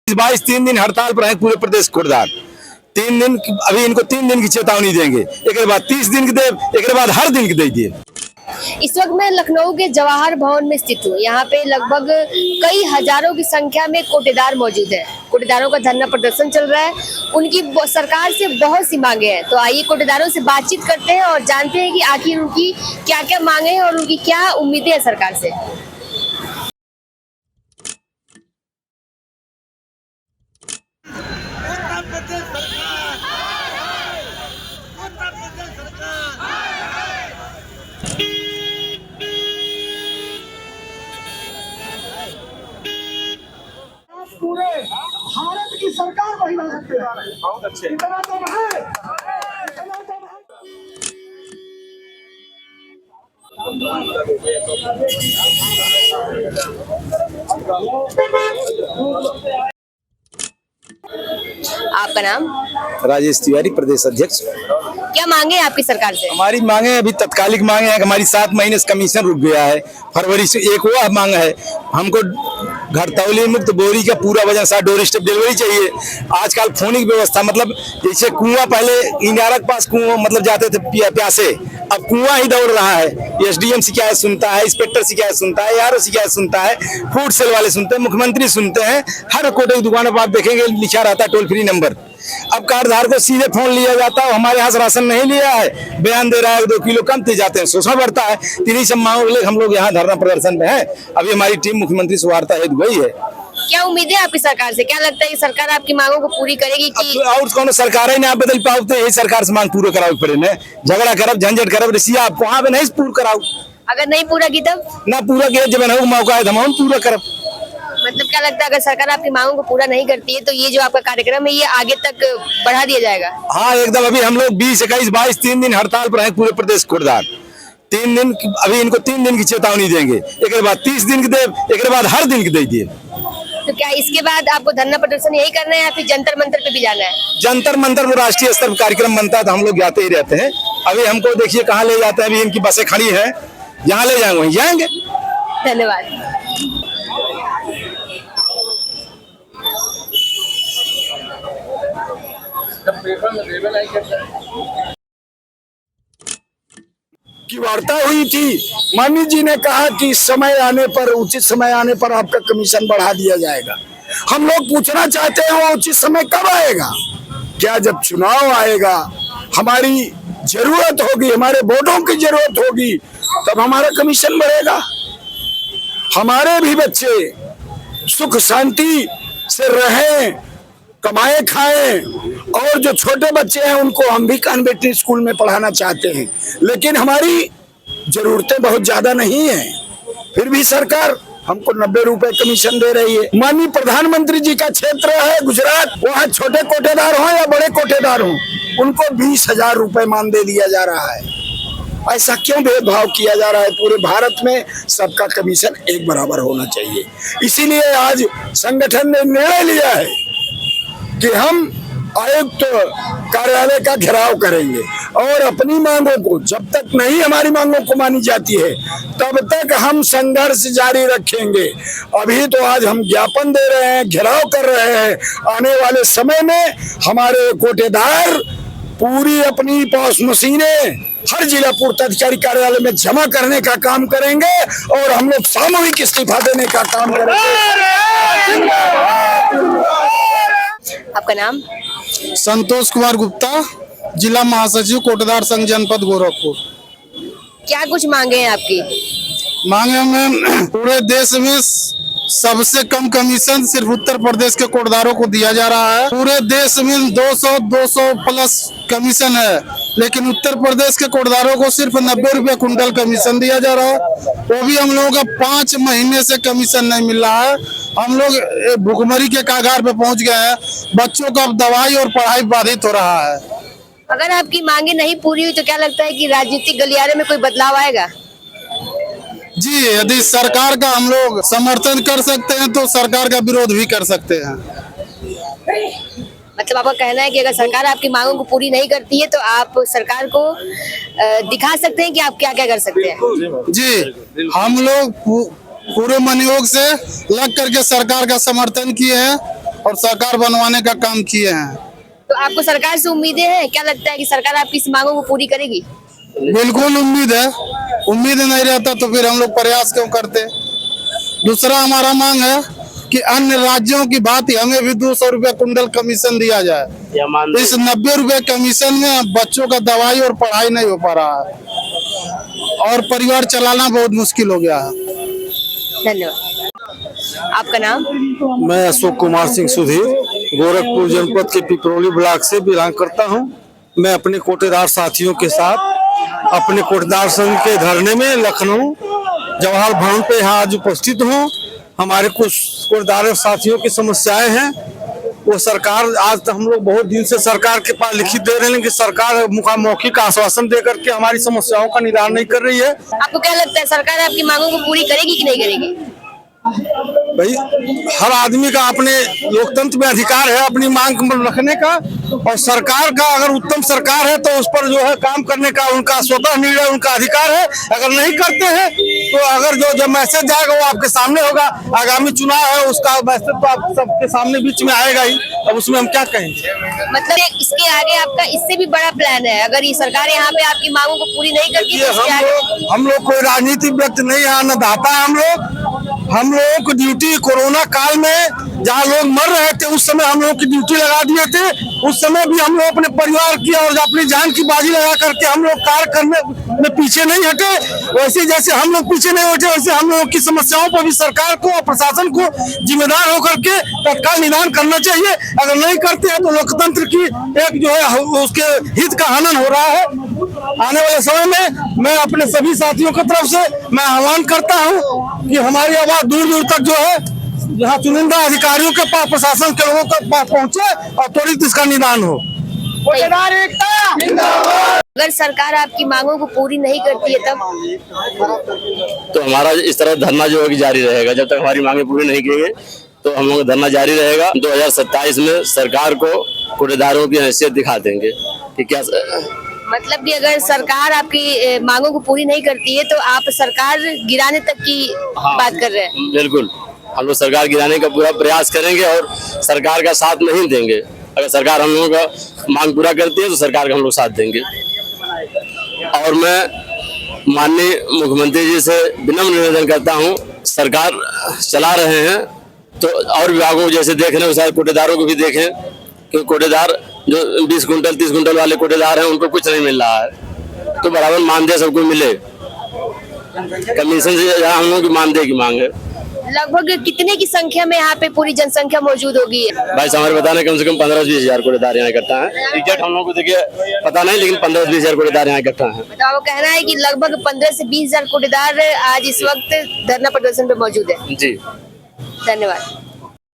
22 3 दिन हड़ताल पर है पूरे प्रदेश कोटदार। 3 दिन अभी इनको 3 दिन की चेतावनी देंगे, एक बाद 30 दिन की दे, एक बाद हर दिन की दे दिए। इस वक्त मैं लखनऊ के जवाहर भवन में स्थित हूँ। यहाँ पे लगभग कई हजारों की संख्या में कोटेदार मौजूद है। कोटेदारों का धरना प्रदर्शन चल रहा है। उनकी सरकार से बहुत सी मांगे हैं, तो आइए कोटेदारों से बातचीत करते हैं और जानते हैं कि आखिर उनकी क्या क्या मांगे हैं और उनकी क्या उम्मीदें हैं सरकार से। पूरे भारत की सरकार वही बना सकते हैं। बहुत अच्छे। इतना तो है, इतना तो है। आपका नाम? राजेश तिवारी, प्रदेश अध्यक्ष। क्या मांगे हैं आपकी सरकार से? हमारी मांगे अभी तत्कालिक मांगे हैं कि हमारी 7 महीने से कमीशन रुक गया है। फरवरी से एक वो मांग है, हमको घटतौली मुक्त बोरी का पूरा वजन साथ डोर स्टेप डिलीवरी चाहिए। आजकल फोनिक व्यवस्था, मतलब जैसे कुआं पहले इनारा के पास कुआं मतलब जाते थे प्यासे, अब कुआं ही दौड़ रहा है। एसडीएम शिकायत सुनता है, इंस्पेक्टर शिकायत सुनता है, आरओ शिकायत सुनता है, फूड सेल वाले सुनते हैं, मुख्यमंत्री सुनते हैं। हर कोटे की दुकानों पर आप देखेंगे लिखा रहता है टोल फ्री नंबर। अब कार्डधारक को सीधे फोन लिया जाता है, हमारे यहाँ से राशन नहीं लिया है, बयान दे रहा है 2 किलो कम, जाते हैं, शोषण बढ़ता है। तीन सब मांगों के हम लोग यहाँ धरना प्रदर्शन में है। अभी हमारी टीम मुख्यमंत्री से वार्ता हेतु गई है। क्या उम्मीदें आपकी सरकार से? क्या लगता है कि सरकार आपकी मांगों को पूरी करेगी कि और कौन सरकार ही ना आप बदल पाओ, तो यही सरकार से मांग पूरा कराओ पड़े न। झगड़ा करब, झंझट करब, रसिया आप वहाँ पे नहीं पूरा कराओ। अगर नहीं पूरा की तब? ना पूरा किया जब हो मौका है हम पूरा करब। मतलब क्या लगता है अगर सरकार आपकी मांगों को पूरा नहीं करती है तो ये जो आपका कार्यक्रम है ये आगे तक बढ़ा दिया जाएगा? हाँ एकदम। अभी हम लोग 20 21 22 3 दिन हड़ताल पर है पूरे प्रदेश कोटदार। 3 दिन अभी इनको 3 दिन की चेतावनी देंगे, एक बाद 30 दिन की दे, एक बाद हर दिन की दे दिए। तो क्या इसके बाद आपको धरना प्रदर्शन यही करना है या फिर जंतर मंतर पे भी जाना है? जंतर मंतर में राष्ट्रीय स्तर पर कार्यक्रम बनता है तो हम लोग जाते ही रहते हैं। अभी हमको देखिए कहाँ ले जाते हैं, अभी इनकी बसें खड़ी हैं, जहाँ ले जाएंगे वहीं जाएंगे। धन्यवाद। की वार्ता हुई थी, माननीय जी ने कहा कि समय आने पर, उचित समय आने पर आपका कमीशन बढ़ा दिया जाएगा। हम लोग पूछना चाहते हैं वो उचित समय कब आएगा? क्या जब चुनाव आएगा, हमारी जरूरत होगी, हमारे वोटों की जरूरत होगी, तब हमारा कमीशन बढ़ेगा। हमारे भी बच्चे सुख शांति से रहें, कमाए खाएं, और जो छोटे बच्चे हैं उनको हम भी कॉन्वेंट स्कूल में पढ़ाना चाहते हैं, लेकिन हमारी जरूरतें बहुत ज्यादा नहीं है। फिर भी सरकार हमको 90 रुपए कमीशन दे रही है। माननीय प्रधानमंत्री जी का क्षेत्र है गुजरात, वहाँ छोटे कोटेदार हो या बड़े कोटेदार हो, उनको 20,000 रुपए मान दे दिया जा रहा है। ऐसा क्यों भेदभाव किया जा रहा है? पूरे भारत में सबका कमीशन एक बराबर होना चाहिए। इसीलिए आज संगठन ने निर्णय लिया है कि हम आयुक्त कार्यालय का घेराव करेंगे और अपनी मांगों को, जब तक नहीं हमारी मांगों को मानी जाती है तब तक हम संघर्ष जारी रखेंगे। अभी तो आज हम ज्ञापन दे रहे हैं, घेराव कर रहे हैं। आने वाले समय में हमारे कोटेदार पूरी अपनी पॉस मशीनें हर जिला पूर्ताधिकारी कार्यालय में जमा करने का काम करेंगे और हम लोग सामूहिक इस्तीफा देने का काम करेंगे। आपका नाम? संतोष कुमार गुप्ता, जिला महासचिव कोटेदार संघ जनपद गोरखपुर। क्या कुछ मांगे हैं आपकी? मांगे में पूरे देश में सबसे कम कमीशन सिर्फ उत्तर प्रदेश के कोटेदारों को दिया जा रहा है। पूरे देश में 200 प्लस कमीशन है, लेकिन उत्तर प्रदेश के कोटेदारों को सिर्फ 90 रुपए कुंटल कमीशन दिया जा रहा है। वो भी हम लोगों का 5 महीने से कमीशन नहीं मिल रहा है। हम लोग भुखमरी के कगार पे पहुंच गए हैं। बच्चों का दवाई और पढ़ाई बाधित हो रहा है। अगर आपकी मांगे नहीं पूरी हुई तो क्या लगता है कि राजनीतिक गलियारे में कोई बदलाव आएगा? जी, यदि सरकार का हम लोग समर्थन कर सकते हैं तो सरकार का विरोध भी कर सकते हैं। मतलब आपका कहना है कि अगर सरकार आपकी मांगों को पूरी नहीं करती है तो आप सरकार को दिखा सकते हैं कि आप क्या क्या कर सकते हैं? जी, हम लोग पूरे मनयोग से लग करके सरकार का समर्थन किए हैं और सरकार बनवाने का काम किए हैं। तो आपको सरकार से उम्मीदें हैं? क्या लगता है कि सरकार आपकी इस मांगों को पूरी करेगी? बिल्कुल उम्मीद है। उम्मीद नहीं रहता तो फिर हम लोग प्रयास क्यों करते। दूसरा हमारा मांग है कि अन्य राज्यों की भांति हमें भी 200 रुपया कुंटल कमीशन दिया जाए। इस 90 रुपए कमीशन में बच्चों का दवाई और पढ़ाई नहीं हो पा रहा है और परिवार चलाना बहुत मुश्किल हो गया है। धन्यवाद। आपका नाम? मैं अशोक कुमार सिंह सुधीर गोरखपुर जनपद के पिपरोली ब्लॉक से बिलोंग करता हूं। मैं अपने कोटेदार साथियों के साथ अपने कोटेदार संघ के धरने में लखनऊ जवाहर भवन पे यहाँ आज उपस्थित हूँ। हमारे कुछ कोटेदार साथियों की समस्याएं हैं, वो सरकार आज तक हम लोग बहुत दिन से सरकार के पास लिखित दे रहे हैं कि सरकार मौखिक आश्वासन दे करके हमारी समस्याओं का निदान नहीं कर रही है। आपको क्या लगता है सरकार आपकी मांगों को पूरी करेगी कि नहीं करेगी? भाई हर आदमी का अपने लोकतंत्र में अधिकार है अपनी मांग रखने का, और सरकार का अगर उत्तम सरकार है तो उस पर जो है काम करने का उनका स्वतः निर्णय, उनका अधिकार है। अगर नहीं करते हैं तो अगर जब मैसेज जाएगा वो आपके सामने होगा। आगामी चुनाव है उसका मैसेज तो आप सबके सामने बीच में आएगा ही, अब उसमें हम क्या कहेंगे। मतलब इसके आगे आपका इससे भी बड़ा प्लान है? अगर ये सरकार यहाँ पे आपकी मांगों को पूरी नहीं करती तो इसके आगे? हम लोग कोई राजनीतिक व्यक्ति नहीं है, अन्नदाता हम लोगों को ड्यूटी कोरोना काल में जहाँ लोग मर रहे थे उस समय हम लोगों की ड्यूटी लगा दिए थे। उस समय भी हम लोग अपने परिवार की और अपनी जान की बाजी लगा करके हम लोग कार्य करने में पीछे नहीं हटे। वैसे जैसे हम लोग पीछे नहीं हटे वैसे हम लोगों की समस्याओं पर भी सरकार को और प्रशासन को जिम्मेदार होकर के तत्काल निदान करना चाहिए। अगर नहीं करते हैं तो लोकतंत्र की एक जो है उसके हित का हनन हो रहा है। आने वाले समय में मैं अपने सभी साथियों की तरफ से मैं आह्वान करता हूं कि हमारी आवाज दूर दूर तक जो है यहाँ चुनिंदा अधिकारियों के पास, प्रशासन के लोगों के पास पहुंचे और त्वरित इसका निदान हो। अगर सरकार आपकी मांगों को पूरी नहीं करती है तब? तो हमारा इस तरह धरना जो है जारी रहेगा जब तक हमारी मांगे पूरी नहीं की गई, तो हम लोग धरना जारी रहेगा। 2027 में सरकार को कोटेदारों की हैसियत दिखा देंगे कि क्या मतलब भी अगर सरकार आपकी मांगों को पूरी नहीं करती है तो आप सरकार गिराने तक की बात कर रहे हैं? बिल्कुल, हम लोग सरकार गिराने का पूरा प्रयास करेंगे और सरकार का साथ नहीं देंगे। अगर सरकार हम लोगों का मांग पूरा करती है तो सरकार का हम लोग साथ देंगे। और मैं माननीय मुख्यमंत्री जी से विनम्र निवेदन करता हूं, सरकार चला रहे हैं तो और विभागों को जैसे देख रहे हैं शायद कोटेदारों को भी देखें, क्योंकि कोटेदार जो 20 कुंटल 30 कुंटल वाले कोटेदार हैं उनको कुछ नहीं मिल रहा है, तो बराबर मानदेय सबको मिले। कमीशन से हम लोगों की मानदेय की मांग है। लगभग कितने की संख्या में यहाँ पे पूरी जनसंख्या मौजूद होगी? भाई हमारे बताने कम से कम 15-20 हजार कोटेदार यहाँ इकट्ठा हैं। एग्जैक्ट हम लोग को देखिए पता नहीं, लेकिन 15-20 हजार कोटेदार यहाँ इकट्ठा हैं। मतलब आपको कहना है कि लगभग 15 से 20 हजार कोटेदार आज इस वक्त धरना प्रदर्शन पे मौजूद है? जी धन्यवाद।